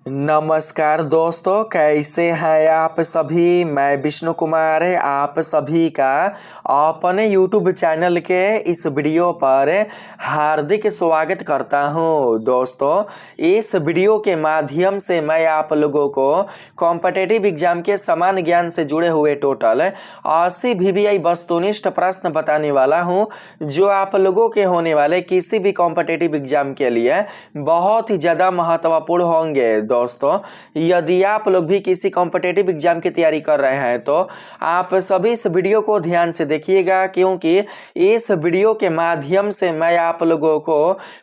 नमस्कार दोस्तों, कैसे हैं आप सभी। मैं विष्णु कुमार आप सभी का अपने YouTube चैनल के इस वीडियो पर हार्दिक स्वागत करता हूं। दोस्तों, इस वीडियो के माध्यम से मैं आप लोगों को कॉम्पिटिटिव एग्जाम के समान ज्ञान से जुड़े हुए टोटल 80 VBI वस्तुनिष्ठ प्रश्न बताने वाला हूं, जो आप लोगों के होने वाले किसी भी कॉम्पिटिटिव एग्जाम के लिए बहुत ही ज़्यादा महत्वपूर्ण होंगे। दोस्तों, यदि आप लोग भी किसी कॉम्पिटिटिव एग्जाम की तैयारी कर रहे हैं तो आप सभी इस वीडियो को ध्यान से देखिएगा, क्योंकि इस वीडियो के माध्यम से मैं आप लोगों को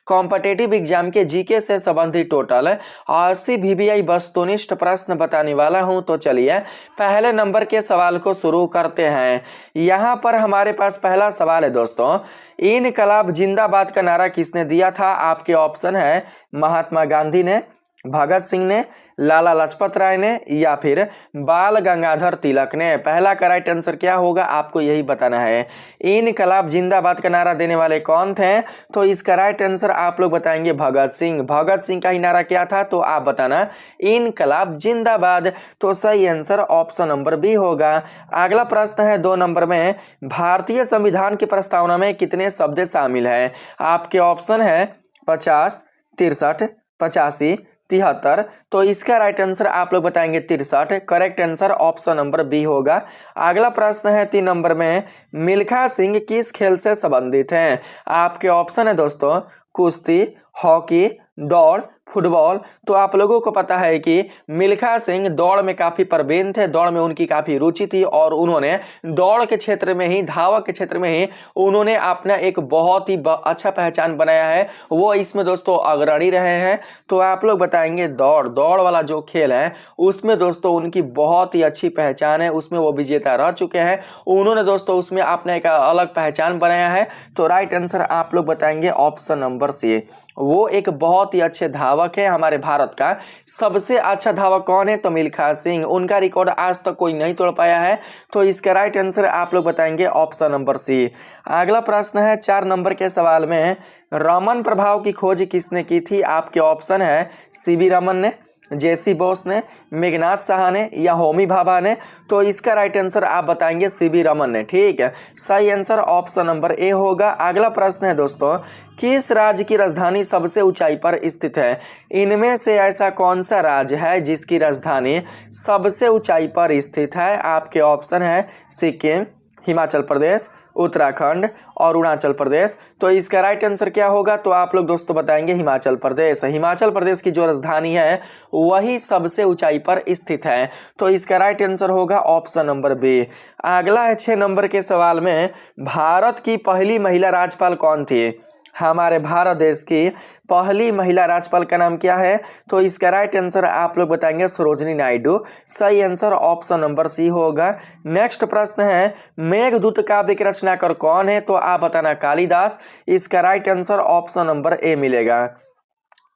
कॉम्पिटिटिव एग्जाम के जीके से संबंधित टोटल 80 VBI वस्तुनिष्ठ प्रश्न बताने वाला हूं। तो चलिए पहले नंबर के सवाल को शुरू करते हैं। यहाँ पर हमारे पास पहला सवाल है दोस्तों, इनकलाब जिंदाबाद का नारा किसने दिया था। आपके ऑप्शन है महात्मा गांधी ने, भगत सिंह ने, लाला लाजपत राय ने या फिर बाल गंगाधर तिलक ने। पहला का राइट आंसर क्या होगा, आपको यही बताना है। इनकलाब जिंदाबाद का नारा देने वाले कौन थे, तो इसका राइट आंसर आप लोग बताएंगे भगत सिंह। भगत सिंह का ही नारा क्या था, तो आप बताना इनकलाब जिंदाबाद। तो सही आंसर ऑप्शन नंबर बी होगा। अगला प्रश्न है 2 नंबर में, भारतीय संविधान की प्रस्तावना में कितने शब्द शामिल है। आपके ऑप्शन है 50, 63, 85, 73। तो इसका राइट आंसर आप लोग बताएंगे 63। Correct answer option number B होगा। अगला प्रश्न है 3 नंबर में, मिल्खा सिंह किस खेल से संबंधित हैं। आपके ऑप्शन है दोस्तों कुश्ती, हॉकी, दौड़, फुटबॉल। तो आप लोगों को पता है कि मिल्खा सिंह दौड़ में काफ़ी प्रवीण थे, दौड़ में उनकी काफ़ी रुचि थी और उन्होंने दौड़ के क्षेत्र में ही, धावक के क्षेत्र में ही उन्होंने अपना एक बहुत ही अच्छा पहचान बनाया है। वो इसमें दोस्तों अग्रणी रहे हैं। तो आप लोग बताएंगे दौड़ वाला जो खेल है उसमें दोस्तों उनकी बहुत ही अच्छी पहचान है, उसमें वो विजेता रह चुके हैं। उन्होंने दोस्तों उसमें अपना एक अलग पहचान बनाया है। तो राइट आंसर आप लोग बताएंगे ऑप्शन नंबर सी। वो एक बहुत ही अच्छे धावक है। हमारे भारत का सबसे अच्छा धावक कौन है, तो मिल्खा सिंह। उनका रिकॉर्ड आज तक कोई नहीं तोड़ पाया है। तो इसका राइट आंसर आप लोग बताएंगे ऑप्शन नंबर सी। अगला प्रश्न है 4 नंबर के सवाल में, रमन प्रभाव की खोज किसने की थी। आपके ऑप्शन है सीवी रमन ने, जेसी बोस ने, मेघनाथ साहा ने या होमी भाभा ने। तो इसका राइट आंसर आप बताएंगे सीवी रमन ने। ठीक है, सही आंसर ऑप्शन नंबर ए होगा। अगला प्रश्न है दोस्तों, किस राज्य की राजधानी सबसे ऊंचाई पर स्थित है। इनमें से ऐसा कौन सा राज्य है जिसकी राजधानी सबसे ऊंचाई पर स्थित है। आपके ऑप्शन है सिक्किम, हिमाचल प्रदेश, उत्तराखंड और अरुणाचल प्रदेश। तो इसका राइट आंसर क्या होगा, तो आप लोग दोस्तों बताएंगे हिमाचल प्रदेश। हिमाचल प्रदेश की जो राजधानी है वही सबसे ऊंचाई पर स्थित है। तो इसका राइट आंसर होगा ऑप्शन नंबर बी। अगला है 6 नंबर के सवाल में, भारत की पहली महिला राज्यपाल कौन थी। हमारे भारत देश की पहली महिला राज्यपाल का नाम क्या है, तो इसका राइट आंसर आप लोग बताएंगे सरोजिनी नायडू। सही आंसर ऑप्शन नंबर सी होगा। नेक्स्ट प्रश्न है, मेघदूत काव्य के रचनाकार कौन है, तो आप बताना कालिदास। इसका right answer option number A मिलेगा।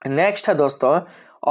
नेक्स्ट है दोस्तों,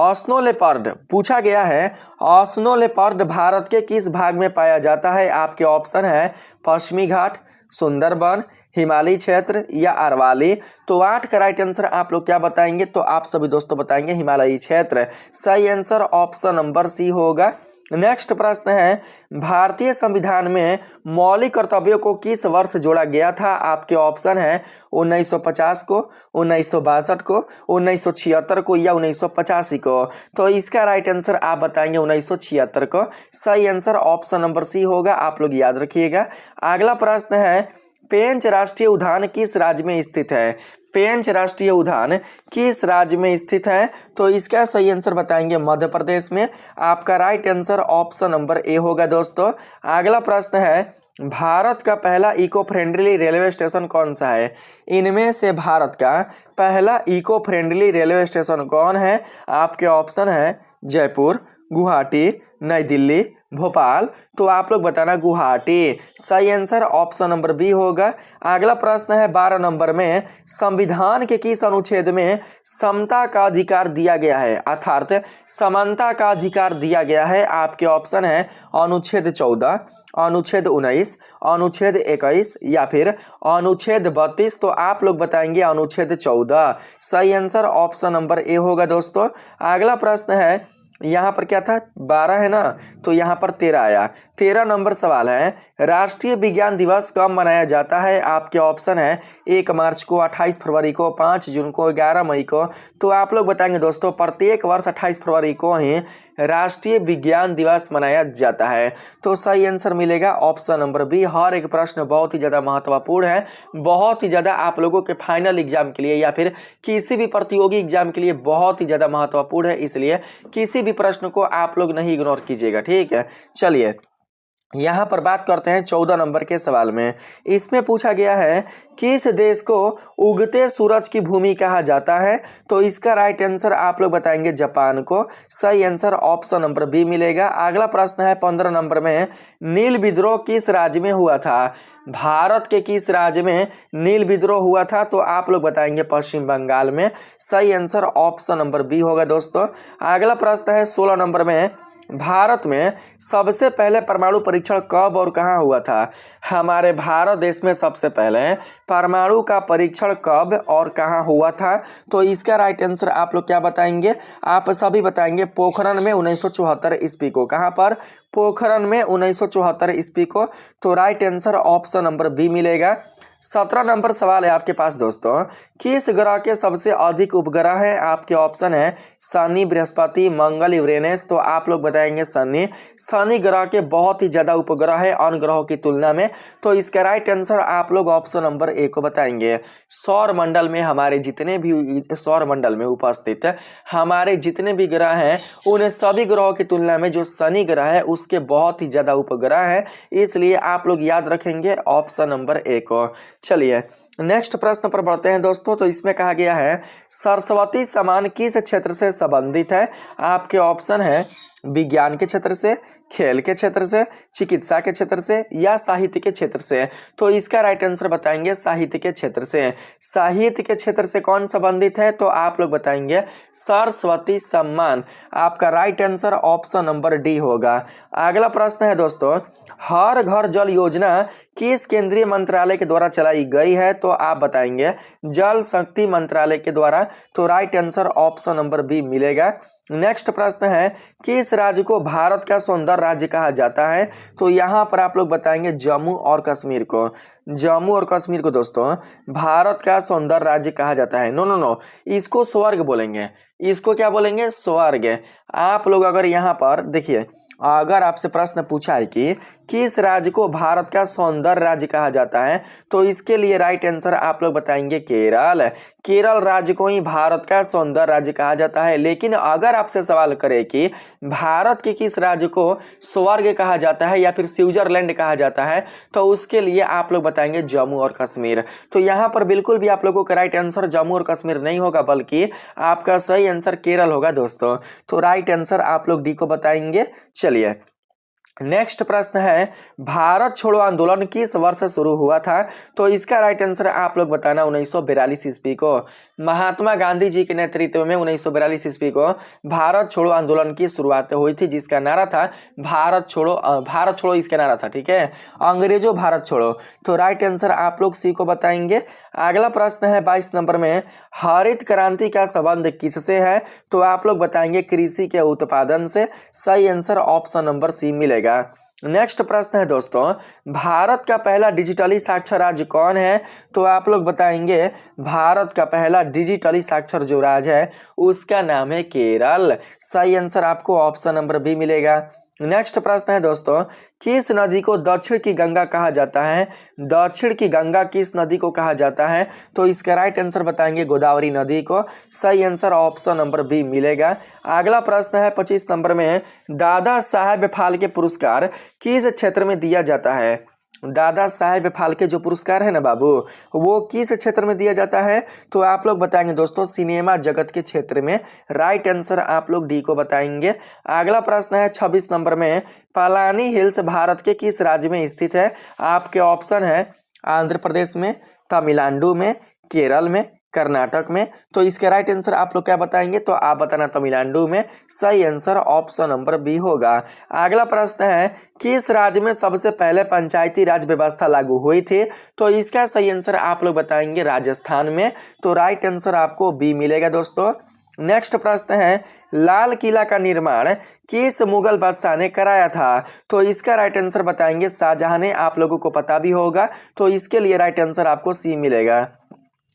ओस्नो लेपर्ड पूछा गया है। ओस्नो लेपर्ड भारत के किस भाग में पाया जाता है। आपके ऑप्शन है पश्चिमी घाट, सुंदरबन, हिमालय क्षेत्र या अरवाली। तो 8 का राइट आंसर आप लोग क्या बताएंगे, तो आप सभी दोस्तों बताएंगे हिमालयी क्षेत्र। सही आंसर ऑप्शन नंबर सी होगा। नेक्स्ट प्रश्न है, भारतीय संविधान में मौलिक कर्तव्यों को किस वर्ष जोड़ा गया था। आपके ऑप्शन है 1950 को, 1962 को, 1976 को या 1985 को। तो इसका राइट आंसर आप बताएंगे 1976 को। सही आंसर ऑप्शन नंबर सी होगा, आप लोग याद रखिएगा। अगला प्रश्न है, पेंच राष्ट्रीय उद्यान किस राज्य में स्थित है। पेंच राष्ट्रीय उद्यान किस राज्य में स्थित है, तो इसका सही आंसर बताएंगे मध्य प्रदेश में। आपका right answer option number A होगा दोस्तों। अगला प्रश्न है, भारत का पहला इको फ्रेंडली रेलवे स्टेशन कौन सा है। इनमें से भारत का पहला इको फ्रेंडली रेलवे स्टेशन कौन है। आपके ऑप्शन है जयपुर, गुवाहाटी, नई दिल्ली, भोपाल। तो आप लोग बताना गुवाहाटी। सही आंसर ऑप्शन नंबर बी होगा। अगला प्रश्न है 12 नंबर में, संविधान के किस अनुच्छेद में समता का अधिकार दिया गया है, अर्थात समानता का अधिकार दिया गया है। आपके ऑप्शन है अनुच्छेद 14, अनुच्छेद 19, अनुच्छेद 21 या फिर अनुच्छेद 32। तो आप लोग बताएंगे अनुच्छेद 14। सही आंसर ऑप्शन नंबर ए होगा दोस्तों। अगला प्रश्न है यहाँ पर क्या था 12 है ना, तो यहाँ पर 13 आया। 13 नंबर सवाल है, राष्ट्रीय विज्ञान दिवस कब मनाया जाता है? आपके ऑप्शन है 1 मार्च को, 28 फरवरी को, 5 जून को, 11 मई को। तो आप लोग बताएंगे दोस्तों, प्रत्येक वर्ष 28 फरवरी को ही राष्ट्रीय विज्ञान दिवस मनाया जाता है। तो सही आंसर मिलेगा ऑप्शन नंबर बी। हर एक प्रश्न बहुत ही ज़्यादा महत्वपूर्ण है, बहुत ही ज़्यादा आप लोगों के फाइनल एग्जाम के लिए या फिर किसी भी प्रतियोगी एग्जाम के लिए बहुत ही ज़्यादा महत्वपूर्ण है, इसलिए किसी भी प्रश्न को आप लोग नहीं इग्नोर कीजिएगा, ठीक है। चलिए यहाँ पर बात करते हैं 14 नंबर के सवाल में। इसमें पूछा गया है किस देश को उगते सूरज की भूमि कहा जाता है? तो इसका राइट आंसर आप लोग बताएंगे जापान को। सही आंसर ऑप्शन नंबर बी मिलेगा। अगला प्रश्न है 15 नंबर में, नील विद्रोह किस राज्य में हुआ था? भारत के किस राज्य में नील विद्रोह हुआ था? तो आप लोग बताएंगे पश्चिम बंगाल में। सही आंसर ऑप्शन नंबर बी होगा दोस्तों। अगला प्रश्न है 16 नंबर में, भारत में सबसे पहले परमाणु परीक्षण कब और कहाँ हुआ था? हमारे भारत देश में सबसे पहले परमाणु का परीक्षण कब और कहाँ हुआ था? तो इसका राइट आंसर आप लोग क्या बताएंगे? आप सभी बताएंगे पोखरण में 1974 ईस्वी को। कहाँ पर? पोखरण में 1974 ईस्वी को। तो right answer option number B मिलेगा। 17 नंबर सवाल है आपके पास दोस्तों, किस ग्रह के सबसे अधिक उपग्रह हैं? आपके ऑप्शन है शनि, बृहस्पति, मंगल, यूरेनस। तो आप लोग बताएंगे शनि। शनि ग्रह के बहुत ही ज्यादा उपग्रह है अन्य ग्रहों की तुलना में। तो इसका राइट आंसर आप लोग ऑप्शन नंबर ए को बताएंगे। सौर मंडल में हमारे जितने भी सौर मंडल में उपस्थित हमारे जितने भी ग्रह हैं, उन सभी ग्रहों की तुलना में जो शनि ग्रह है उसके बहुत ही ज्यादा उपग्रह है, इसलिए आप लोग याद रखेंगे ऑप्शन नंबर ए को। चलिए नेक्स्ट प्रश्न पर बढ़ते हैं दोस्तों। तो इसमें कहा गया है सरस्वती सम्मान किस क्षेत्र से संबंधित है? आपके ऑप्शन है विज्ञान के क्षेत्र से, खेल के क्षेत्र से, चिकित्सा के क्षेत्र से या साहित्य के क्षेत्र से। तो इसका राइट आंसर बताएंगे साहित्य के क्षेत्र से। साहित्य के क्षेत्र से कौन संबंधित है? तो आप लोग बताएंगे सरस्वती सम्मान। आपका right answer option number D होगा। अगला प्रश्न है दोस्तों, हर घर जल योजना किस केंद्रीय मंत्रालय के द्वारा चलाई गई है? तो आप बताएंगे जल शक्ति मंत्रालय के द्वारा। तो right answer option number B मिलेगा। नेक्स्ट प्रश्न है किस राज्य को भारत का सौंदर्य राज्य कहा जाता है? तो यहाँ पर आप लोग बताएंगे जम्मू और कश्मीर को। जम्मू और कश्मीर को दोस्तों भारत का सौंदर्य राज्य कहा जाता है। नो नो नो, इसको स्वर्ग बोलेंगे। इसको क्या बोलेंगे? स्वर्ग। आप लोग अगर यहाँ पर देखिए, अगर आपसे प्रश्न पूछा है कि किस राज्य को भारत का सौंदर्य राज्य कहा जाता है, तो इसके लिए राइट आंसर आप लोग बताएंगे केरल। केरल राज्य को ही भारत का सौंदर्य राज्य कहा जाता है। लेकिन अगर आपसे सवाल करे कि भारत के किस राज्य को स्वर्ग कहा जाता है या फिर स्विट्जरलैंड कहा जाता है, तो उसके लिए आप लोग बताएंगे जम्मू और कश्मीर। तो यहाँ पर बिल्कुल भी आप लोगों का राइट आंसर जम्मू और कश्मीर नहीं होगा, बल्कि आपका सही आंसर केरल होगा दोस्तों। तो राइट आंसर आप लोग डी को बताएंगे। चलिए नेक्स्ट प्रश्न है भारत छोड़ो आंदोलन किस वर्ष शुरू हुआ था? तो इसका राइट आंसर आप लोग बताना 1942 ईस्वी को। महात्मा गांधी जी के नेतृत्व में 1942 ईस्वी को भारत छोड़ो आंदोलन की शुरुआत हुई थी, जिसका नारा था भारत छोड़ो इसका नारा था, ठीक है, अंग्रेजों भारत छोड़ो। तो राइट आंसर आप लोग सी को बताएंगे। अगला प्रश्न है 22 नंबर में, हरित क्रांति का संबंध किससे है? तो आप लोग बताएंगे कृषि के उत्पादन से। सही आंसर ऑप्शन नंबर सी मिलेगा। नेक्स्ट प्रश्न है दोस्तों, भारत का पहला डिजिटली साक्षर राज्य कौन है? तो आप लोग बताएंगे भारत का पहला डिजिटली साक्षर जो राज्य है उसका नाम है केरल। सही आंसर आपको ऑप्शन नंबर बी मिलेगा। नेक्स्ट प्रश्न है दोस्तों, किस नदी को दक्षिण की गंगा कहा जाता है? दक्षिण की गंगा किस नदी को कहा जाता है? तो इसका राइट आंसर बताएंगे गोदावरी नदी को। सही आंसर ऑप्शन नंबर बी मिलेगा। अगला प्रश्न है 25 नंबर में, दादा साहेब फाल्के पुरस्कार किस क्षेत्र में दिया जाता है? दादा साहेब फाल्के जो पुरस्कार है ना बाबू, वो किस क्षेत्र में दिया जाता है? तो आप लोग बताएंगे दोस्तों सिनेमा जगत के क्षेत्र में। राइट आंसर आप लोग डी को बताएंगे। अगला प्रश्न है 26 नंबर में, पलानी हिल्स भारत के किस राज्य में स्थित है? आपके ऑप्शन है आंध्र प्रदेश में, तमिलनाडु में, केरल में, कर्नाटक में। तो इसके राइट आंसर आप लोग क्या बताएंगे? तो आप बताना तमिलनाडु में। सही आंसर ऑप्शन नंबर बी होगा। अगला प्रश्न है किस राज्य में सबसे पहले पंचायती राज व्यवस्था लागू हुई थी? तो इसका सही आंसर आप लोग बताएंगे राजस्थान में। तो राइट आंसर आपको बी मिलेगा दोस्तों। नेक्स्ट प्रश्न है, लाल किला का निर्माण किस मुगल बादशाह ने कराया था? तो इसका राइट आंसर बताएंगे शाहजहां ने। आप लोगों को पता भी होगा, तो इसके लिए राइट आंसर आपको सी मिलेगा।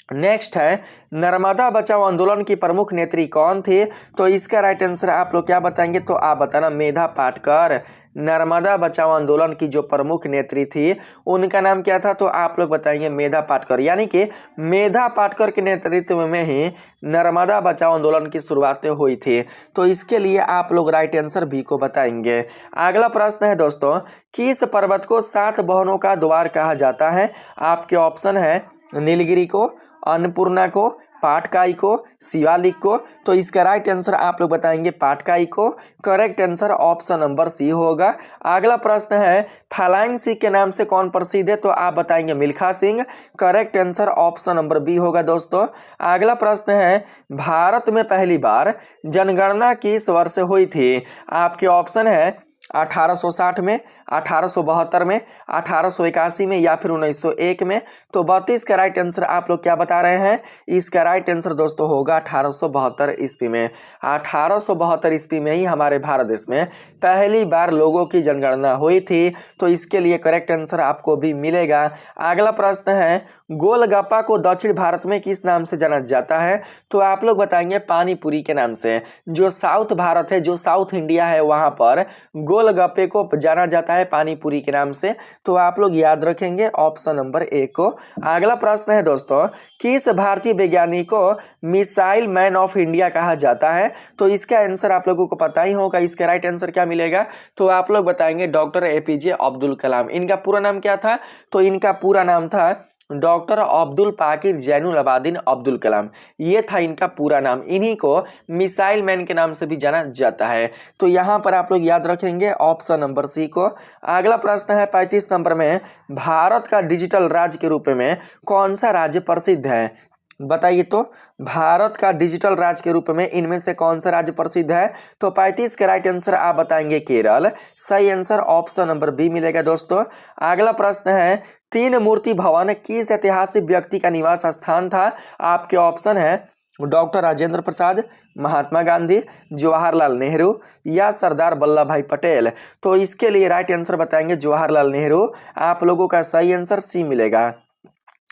नेक्स्ट है, नर्मदा बचाओ आंदोलन की प्रमुख नेत्री कौन थी? तो इसका राइट आंसर आप लोग क्या बताएंगे? तो आप बताना मेधा पाटकर। नर्मदा बचाओ आंदोलन की जो प्रमुख नेत्री थी उनका नाम क्या था? तो आप लोग बताएंगे मेधा पाटकर। यानी कि मेधा पाटकर के नेतृत्व में ही नर्मदा बचाओ आंदोलन की शुरुआत हुई थी। तो इसके लिए आप लोग राइट आंसर बी को बताएंगे। अगला प्रश्न है दोस्तों, किस पर्वत को 7 भवनों का द्वार कहा जाता है? आपके ऑप्शन है नीलगिरी को, अन्नपूर्णा को, पाटकाई को, शिवालिक को। तो इसका राइट आंसर आप लोग बताएंगे पाटकाई को। Correct answer option number C होगा। अगला प्रश्न है, फलाइंग सिख के नाम से कौन प्रसिद्ध है? तो आप बताएंगे Milkha Singh. Correct answer option number B होगा दोस्तों। अगला प्रश्न है, भारत में पहली बार जनगणना किस वर्ष हुई थी? आपके ऑप्शन है 1860 में, 1872 में, 1881 में या फिर 1901 में। तो 32 का राइट आंसर आप लोग क्या बता रहे हैं? इसका राइट आंसर दोस्तों होगा 1872 ईस्वी में। 1872 ईस्वी में ही हमारे भारत देश में पहली बार लोगों की जनगणना हुई थी। तो इसके लिए करेक्ट आंसर आपको भी मिलेगा। अगला प्रश्न है, गोलगप्पा को दक्षिण भारत में किस नाम से जाना जाता है? तो आप लोग बताएंगे पानी पूरी के नाम से। जो साउथ भारत है, जो साउथ इंडिया है, वहां पर गोलगप्पे को जाना जाता है पानी पूरी के नाम से। तो आप लोग याद रखेंगे ऑप्शन नंबर ए को। अगला प्रश्न है दोस्तों, किस भारतीय वैज्ञानिक को मिसाइल मैन ऑफ इंडिया कहा जाता है? तो इसका आंसर आप लोगों को पता ही होगा। इसका राइट आंसर क्या मिलेगा? तो आप लोग बताएंगे डॉक्टर एपीजे अब्दुल कलाम। इनका पूरा नाम क्या था? तो इनका पूरा नाम था डॉक्टर अब्दुल पाकिर जैनुल अबादीन अब्दुल कलाम। ये था इनका पूरा नाम। इन्हीं को मिसाइल मैन के नाम से भी जाना जाता है। तो यहाँ पर आप लोग याद रखेंगे ऑप्शन नंबर सी को। अगला प्रश्न है 35 नंबर में, भारत का डिजिटल राज्य के रूप में कौन सा राज्य प्रसिद्ध है? बताइए तो, भारत का डिजिटल राज्य के रूप में इनमें से कौन सा राज्य प्रसिद्ध है? तो 35 का राइट आंसर आप बताएंगे केरल। सही आंसर ऑप्शन नंबर बी मिलेगा दोस्तों। अगला प्रश्न है, तीन मूर्ति भवन किस ऐतिहासिक व्यक्ति का निवास स्थान था? आपके ऑप्शन है डॉक्टर राजेंद्र प्रसाद, महात्मा गांधी, जवाहरलाल नेहरू या सरदार वल्लभ भाई पटेल। तो इसके लिए राइट आंसर बताएंगे जवाहरलाल नेहरू। आप लोगों का सही आंसर सी मिलेगा।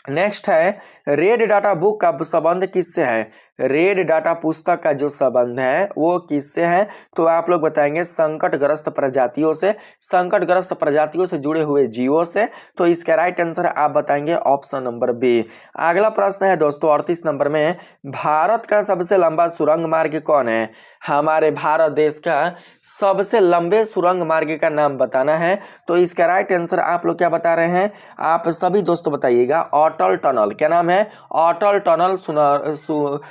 नेक्स्ट है, रेड डाटा बुक का संबंध किससे है? रेड डाटा पुस्तक का जो संबंध है वो किससे है? तो आप लोग बताएंगे संकटग्रस्त प्रजातियों से, संकटग्रस्त प्रजातियों से जुड़े हुए जीवों से। तो इसका राइट आंसर आप बताएंगे ऑप्शन नंबर बी। अगला प्रश्न है दोस्तों 38 नंबर में, भारत का सबसे लंबा सुरंग मार्ग कौन है? हमारे भारत देश का सबसे लंबे सुरंग मार्ग का नाम बताना है। तो इसका राइट आंसर आप लोग क्या बता रहे हैं? आप सभी दोस्तों बताइएगा अटल टनल। क्या नाम है? अटल टनल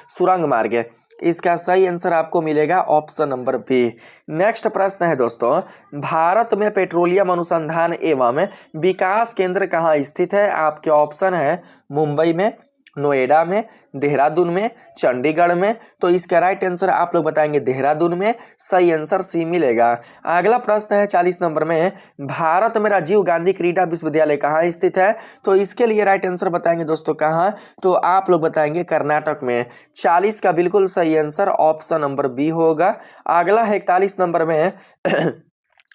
सुरंग मार्ग। इसका सही आंसर आपको मिलेगा ऑप्शन नंबर बी। नेक्स्ट प्रश्न है दोस्तों, भारत में पेट्रोलियम अनुसंधान एवं विकास केंद्र कहाँ स्थित है? आपके ऑप्शन है मुंबई में, नोएडा में, देहरादून में, चंडीगढ़ में। तो इसका राइट आंसर आप लोग बताएंगे देहरादून में। सही आंसर सी मिलेगा। अगला प्रश्न है 40 नंबर में, भारत में राजीव गांधी क्रीडा विश्वविद्यालय कहाँ स्थित है? तो इसके लिए राइट आंसर बताएंगे दोस्तों कहाँ? तो आप लोग बताएंगे कर्नाटक में। 40 का बिल्कुल सही आंसर ऑप्शन नंबर बी होगा। अगला है 41 नंबर में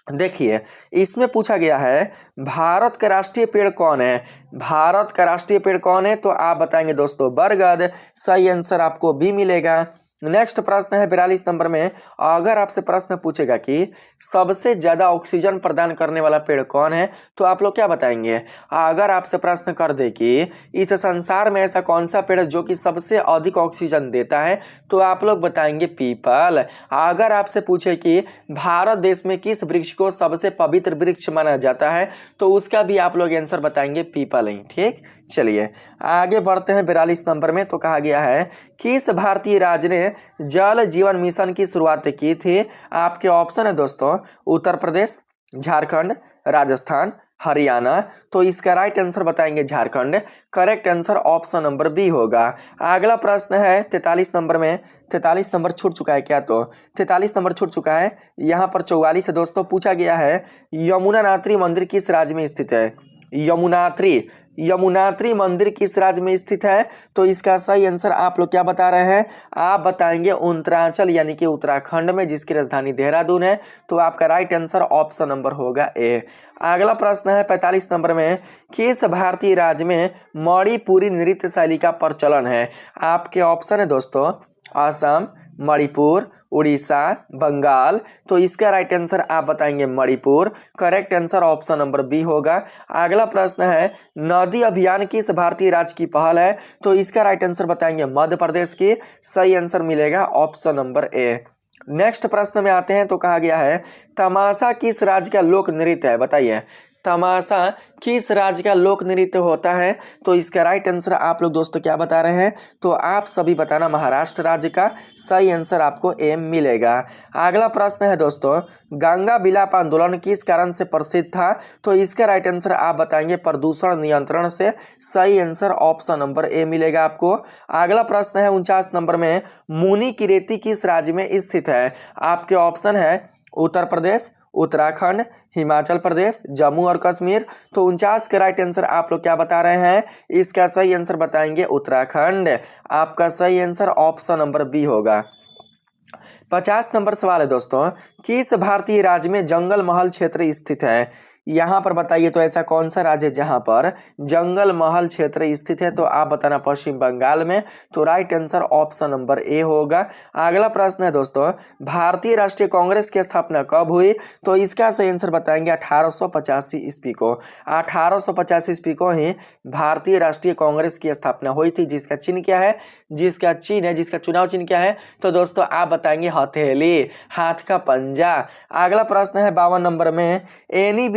देखिए, इसमें पूछा गया है भारत का राष्ट्रीय पेड़ कौन है? भारत का राष्ट्रीय पेड़ कौन है? तो आप बताएंगे दोस्तों बरगद। सही आंसर आपको भी मिलेगा। नेक्स्ट प्रश्न है 42 नंबर में, अगर आपसे प्रश्न पूछेगा कि सबसे ज्यादा ऑक्सीजन प्रदान करने वाला पेड़ कौन है? तो आप लोग क्या बताएंगे? अगर आपसे प्रश्न कर दे कि इस संसार में ऐसा कौन सा पेड़ जो कि सबसे अधिक ऑक्सीजन देता है? तो आप लोग बताएंगे पीपल। अगर आपसे पूछे कि भारत देश में किस वृक्ष को सबसे पवित्र वृक्ष माना जाता है? तो उसका भी आप लोग आंसर बताएंगे पीपल ही। ठीक, चलिए आगे बढ़ते हैं 42 नंबर में। तो कहा गया है किस भारतीय राज्य ने जल जीवन मिशन की शुरुआत की थी? आपके ऑप्शन है दोस्तों उत्तर प्रदेश, झारखंड, राजस्थान, हरियाणा। तो इसका राइट आंसर बताएंगे Jharkhand. Correct answer option number B होगा। अगला प्रश्न है 43 नंबर में। 43 नंबर छूट चुका है क्या? तो 43 नंबर छूट चुका है। यहाँ पर 44 है दोस्तों। पूछा गया है यमुनानात्री मंदिर किस राज्य में स्थित है? यमुनात्री यमुनात्री मंदिर किस राज्य में स्थित है? तो इसका सही आंसर आप लोग क्या बता रहे हैं? आप बताएंगे उत्तरांचल यानी कि उत्तराखंड में, जिसकी राजधानी देहरादून है। तो आपका राइट आंसर ऑप्शन नंबर होगा ए। अगला प्रश्न है 45 नंबर में, किस भारतीय राज्य में मणिपुरी नृत्य शैली का प्रचलन है? आपके ऑप्शन है दोस्तों असम, मणिपुर, उड़ीसा, बंगाल। तो इसका राइट आंसर आप बताएंगे Manipur. Correct answer option number B होगा। अगला प्रश्न है नदी अभियान किस भारतीय राज्य की पहल है? तो इसका राइट आंसर बताएंगे मध्य प्रदेश की। सही आंसर मिलेगा ऑप्शन नंबर ए। नेक्स्ट प्रश्न में आते हैं। तो कहा गया है तमाशा किस राज्य का लोक नृत्य है? बताइए तमाशा किस राज्य का लोक नृत्य होता है? तो इसका राइट आंसर आप लोग दोस्तों क्या बता रहे हैं? तो आप सभी बताना महाराष्ट्र राज्य का। सही आंसर आपको ए मिलेगा। अगला प्रश्न है दोस्तों गंगा विलाप आंदोलन किस कारण से प्रसिद्ध था? तो इसका राइट आंसर आप बताएंगे प्रदूषण नियंत्रण से। सही आंसर ऑप्शन नंबर ए मिलेगा आपको। अगला प्रश्न है 49 नंबर में, मुनिकीरेती किस राज्य में स्थित है? आपके ऑप्शन है उत्तर प्रदेश, उत्तराखंड, हिमाचल प्रदेश, जम्मू और कश्मीर। तो 49 का राइट आंसर आप लोग क्या बता रहे हैं? इसका सही आंसर बताएंगे उत्तराखंड। आपका सही आंसर ऑप्शन नंबर बी होगा। 50 नंबर सवाल है दोस्तों, किस भारतीय राज्य में जंगल महल क्षेत्र स्थित है? यहाँ पर बताइए तो ऐसा कौन सा राज्य है जहाँ पर जंगल महल क्षेत्र स्थित है? तो आप बताना पश्चिम बंगाल में। तो right answer option number A होगा। अगला प्रश्न है दोस्तों भारतीय राष्ट्रीय कांग्रेस की स्थापना कब हुई? तो इसका सही आंसर बताएंगे 1885 ईस्वी को। 1885 ईस्वी को ही भारतीय राष्ट्रीय कांग्रेस की स्थापना हुई थी। जिसका चिन्ह क्या है? जिसका चुनाव चिन्ह क्या है? तो दोस्तों आप बताएंगे हथेली, हाथ का पंजा। अगला प्रश्न है 52 नंबर में, एनी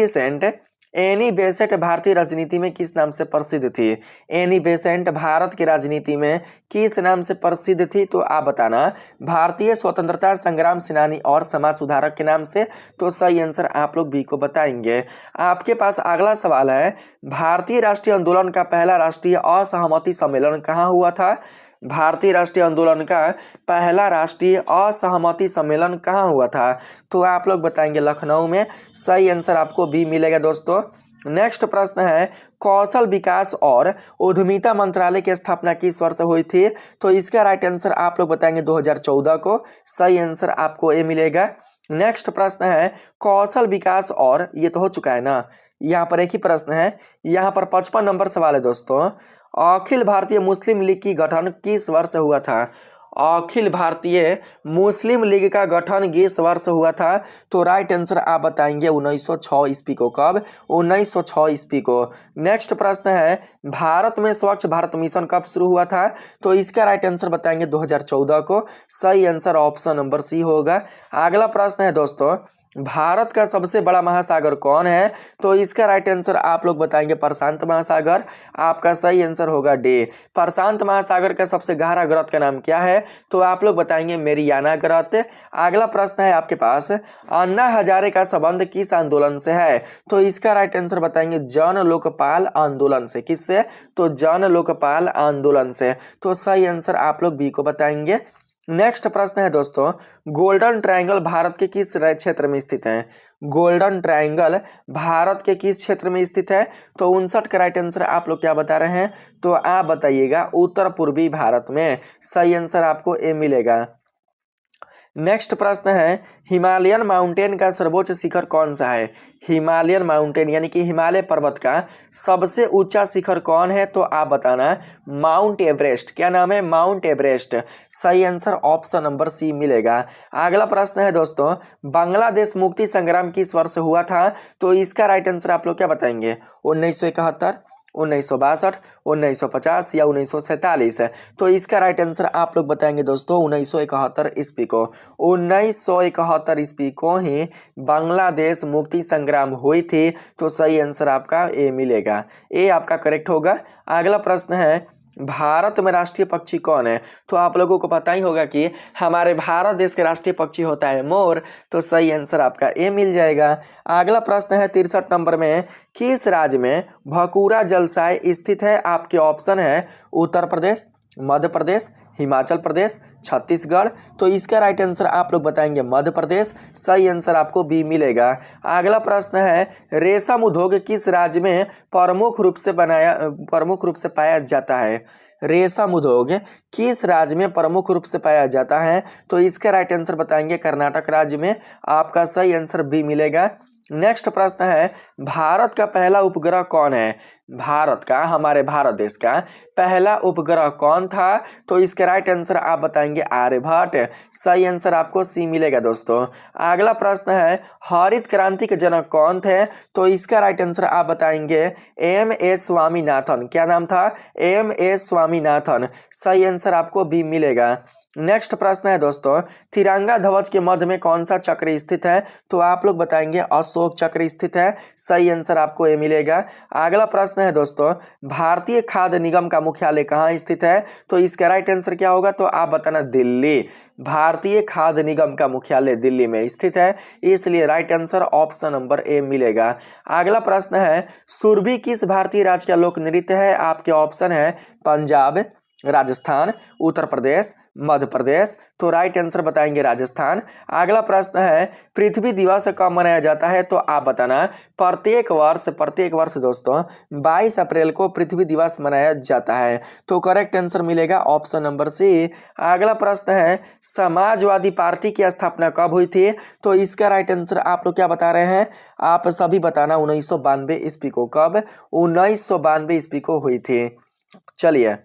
बेसेंट भारतीय राजनीति में किस नाम से प्रसिद्ध थी? एनी बेसेंट भारत की राजनीति में किस नाम से प्रसिद्ध थी? तो आप बताना भारतीय स्वतंत्रता संग्राम सेनानी और समाज सुधारक के नाम से। तो सही आंसर आप लोग बी को बताएंगे। आपके पास अगला सवाल है भारतीय राष्ट्रीय आंदोलन का पहला राष्ट्रीय असहमति सम्मेलन कहाँ हुआ था? भारतीय राष्ट्रीय आंदोलन का पहला राष्ट्रीय असहमति सम्मेलन कहाँ हुआ था? तो आप लोग बताएंगे लखनऊ में। सही आंसर आपको भी मिलेगा दोस्तों। नेक्स्ट प्रश्न है कौशल विकास और उद्यमिता मंत्रालय की स्थापना किस वर्ष हुई थी? तो इसका राइट आंसर आप लोग बताएंगे 2014 को। सही आंसर आपको ए मिलेगा। नेक्स्ट प्रश्न है कौशल विकास और, ये तो हो चुका है ना, यहाँ पर एक ही प्रश्न है। यहाँ पर 55 नंबर सवाल है दोस्तों, अखिल भारतीय मुस्लिम लीग की गठन किस वर्ष हुआ था? अखिल भारतीय मुस्लिम लीग का गठन किस वर्ष हुआ था? तो राइट आंसर आप बताएंगे 1906 ईस्वी को। कब? 1906 ईस्वी को। नेक्स्ट प्रश्न है भारत में स्वच्छ भारत मिशन कब शुरू हुआ था? तो इसका राइट आंसर बताएंगे 2014 को। सही आंसर ऑप्शन नंबर सी होगा। अगला प्रश्न है दोस्तों भारत का सबसे बड़ा महासागर कौन है? तो इसका राइट आंसर आप लोग बताएंगे प्रशांत महासागर। आपका सही आंसर होगा डी। प्रशांत महासागर का सबसे गहरा ग्रत का नाम क्या है? तो आप लोग बताएंगे मेरियाना ग्रत। अगला प्रश्न है आपके पास अन्ना हजारे का संबंध किस आंदोलन से है? तो इसका राइट आंसर बताएंगे जन लोकपाल आंदोलन से। किससे? तो जन लोकपाल आंदोलन से। तो सही आंसर आप लोग बी को बताएंगे। नेक्स्ट प्रश्न है दोस्तों गोल्डन ट्रायंगल भारत के किस क्षेत्र में स्थित है? गोल्डन ट्रायंगल भारत के किस क्षेत्र में स्थित है? तो 59 का राइट आंसर आप लोग क्या बता रहे हैं? तो आप बताइएगा उत्तर पूर्वी भारत में। सही आंसर आपको ए मिलेगा। नेक्स्ट प्रश्न है हिमालयन माउंटेन का सर्वोच्च शिखर कौन सा है? हिमालयन माउंटेन यानी कि हिमालय पर्वत का सबसे ऊंचा शिखर कौन है? तो आप बताना माउंट एवरेस्ट। क्या नाम है? Mount Everest. सही आंसर ऑप्शन नंबर सी मिलेगा। अगला प्रश्न है दोस्तों बांग्लादेश मुक्ति संग्राम किस वर्ष हुआ था? तो इसका राइट आंसर आप लोग क्या बताएंगे? 1971, 1962, 1950 या 1947। तो इसका राइट आंसर आप लोग बताएंगे दोस्तों 1971 ईस्वी को। 1971 ईस्वी को ही बांग्लादेश मुक्ति संग्राम हुई थी। तो सही आंसर आपका ए मिलेगा। ए आपका करेक्ट होगा। अगला प्रश्न है भारत में राष्ट्रीय पक्षी कौन है? तो आप लोगों को पता ही होगा कि हमारे भारत देश के राष्ट्रीय पक्षी होता है मोर। तो सही आंसर आपका ए मिल जाएगा। अगला प्रश्न है 63 नंबर में किस राज्य में भकुरा जलसाय स्थित है? आपके ऑप्शन है उत्तर प्रदेश, मध्य प्रदेश, हिमाचल प्रदेश, छत्तीसगढ़। तो इसका राइट आंसर आप लोग बताएंगे मध्य प्रदेश। सही आंसर आपको बी मिलेगा। अगला प्रश्न है रेशम उद्योग किस राज्य में प्रमुख रूप से पाया जाता है। रेशम उद्योग किस राज्य में प्रमुख रूप से पाया जाता है। तो इसका राइट आंसर बताएंगे कर्नाटक राज्य में। आपका सही आंसर बी मिलेगा। नेक्स्ट प्रश्न है भारत का पहला उपग्रह कौन है। भारत का, हमारे भारत देश का पहला उपग्रह कौन था। तो इसका राइट आंसर आप बताएंगे आर्यभट्ट। सही आंसर आपको सी मिलेगा दोस्तों। अगला प्रश्न है हरित क्रांति के जनक कौन थे। तो इसका राइट आंसर आप बताएंगे एम.एस. स्वामीनाथन। क्या नाम था, एम.एस. स्वामीनाथन। सही आंसर आपको बी मिलेगा। नेक्स्ट प्रश्न है दोस्तों तिरंगा ध्वज के मध्य में कौन सा चक्र स्थित है। तो आप लोग बताएंगे अशोक चक्र स्थित है। सही आंसर आपको ये मिलेगा। अगला प्रश्न है दोस्तों भारतीय खाद्य निगम का मुख्यालय कहाँ स्थित है। तो इसका राइट आंसर क्या होगा, तो आप बताना दिल्ली। भारतीय खाद्य निगम का मुख्यालय दिल्ली में स्थित है, इसलिए right answer option number A मिलेगा। अगला प्रश्न है सुरभि किस भारतीय राज्य का लोक नृत्य है। आपके ऑप्शन है पंजाब, राजस्थान, उत्तर प्रदेश, मध्य प्रदेश। तो राइट आंसर बताएंगे राजस्थान। अगला प्रश्न है पृथ्वी दिवस कब मनाया जाता है। तो आप बताना प्रत्येक वर्ष दोस्तों 22 अप्रैल को पृथ्वी दिवस मनाया जाता है। तो करेक्ट आंसर मिलेगा ऑप्शन नंबर सी। अगला प्रश्न है समाजवादी पार्टी की स्थापना कब हुई थी। तो इसका राइट आंसर आप लोग क्या बता रहे हैं, आप सभी बताना 1992 ईस्वी को। कब, 1992 ईस्वी को हुई थी। चलिए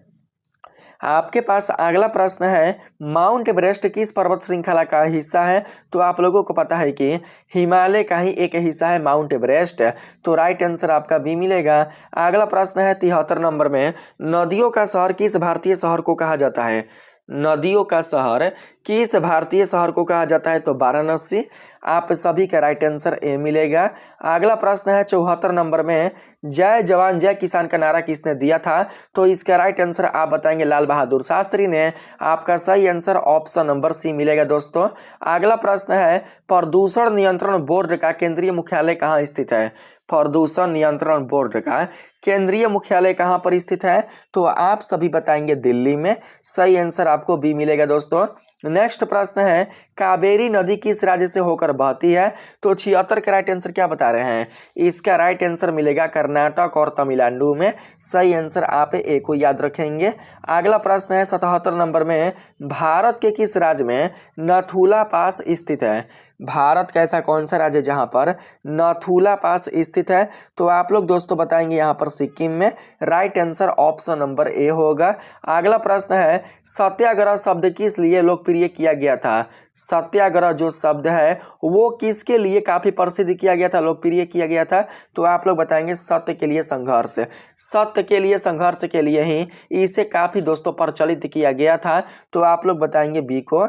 आपके पास अगला प्रश्न है माउंट एवरेस्ट किस पर्वत श्रृंखला का हिस्सा है। तो आप लोगों को पता है कि हिमालय का ही एक हिस्सा है माउंट एवरेस्ट। तो राइट आंसर आपका बी मिलेगा। अगला प्रश्न है 73 नंबर में नदियों का शहर किस भारतीय शहर को कहा जाता है। नदियों का शहर किस भारतीय शहर को कहा जाता है। तो वाराणसी। आप सभी का राइट आंसर ए मिलेगा। अगला प्रश्न है 74 नंबर में जय जवान जय किसान का नारा किसने दिया था। तो इसका राइट आंसर आप बताएंगे लाल बहादुर शास्त्री ने। आपका सही आंसर ऑप्शन नंबर सी मिलेगा दोस्तों। अगला प्रश्न है प्रदूषण नियंत्रण बोर्ड का केंद्रीय मुख्यालय कहाँ स्थित है। प्रदूषण नियंत्रण बोर्ड का केंद्रीय मुख्यालय कहाँ पर स्थित है। तो आप सभी बताएंगे दिल्ली में। सही आंसर आपको बी मिलेगा दोस्तों। नेक्स्ट प्रश्न है कावेरी नदी किस राज्य से होकर बहती है। तो 76 का राइट आंसर क्या बता रहे हैं, इसका राइट आंसर मिलेगा कर्नाटक और तमिलनाडु में। सही आंसर आप ए को याद रखेंगे। अगला प्रश्न है 77 नंबर में भारत के किस राज्य में नथुला पास स्थित है। भारत का ऐसा कौन सा राज्य जहां पर नथुला पास स्थित है। तो आप लोग दोस्तों बताएंगे यहां पर सिक्किम में। Right answer option number A होगा। अगला प्रश्न है सत्याग्रह शब्द किस लिए लोकप्रिय किया गया था। सत्याग्रह जो शब्द है वो किसके लिए काफी प्रसिद्ध किया गया था, लोकप्रिय किया गया था। तो आप लोग बताएंगे सत्य के लिए संघर्ष। सत्य के लिए संघर्ष के लिए ही इसे काफी दोस्तों प्रचलित किया गया था। तो आप लोग बताएंगे बी को।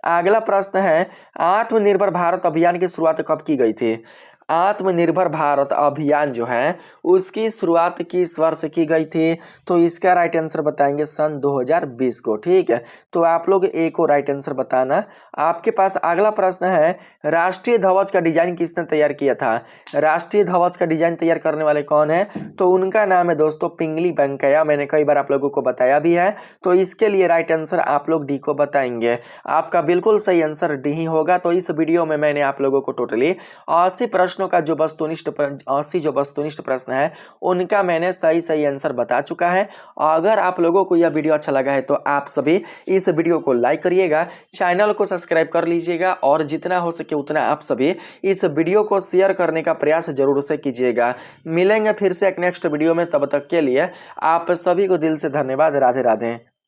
अगला प्रश्न है आत्मनिर्भर भारत अभियान की शुरुआत कब की गई थी। आत्मनिर्भर भारत अभियान जो है उसकी शुरुआत किस वर्ष की गई थी। तो इसका राइट आंसर बताएंगे सन 2020 को। ठीक है, तो आप लोग ए को राइट आंसर बताना। आपके पास अगला प्रश्न है राष्ट्रीय ध्वज का डिजाइन किसने तैयार किया था। राष्ट्रीय ध्वज का डिजाइन तैयार करने वाले कौन है। तो उनका नाम है दोस्तों पिंगली वेंकैया। मैंने कई बार आप लोगों को बताया भी है। तो इसके लिए राइट आंसर आप लोग डी को बताएंगे। आपका बिल्कुल सही आंसर डी ही होगा। तो इस वीडियो में मैंने आप लोगों को टोटली 80 प्रश्नों का जो वस्तुनिष्ठ 80 प्रश्न है उनका मैंने सही आंसर बता चुका है। अगर आप लोगों को यह वीडियो अच्छा लगा है तो आप सभी इस वीडियो को लाइक करिएगा, चैनल को सब्सक्राइब कर लीजिएगा और जितना हो सके उतना आप सभी इस वीडियो को शेयर करने का प्रयास जरूर से कीजिएगा। मिलेंगे फिर से एक नेक्स्ट वीडियो में, तब तक के लिए आप सभी को दिल से धन्यवाद। राधे राधे।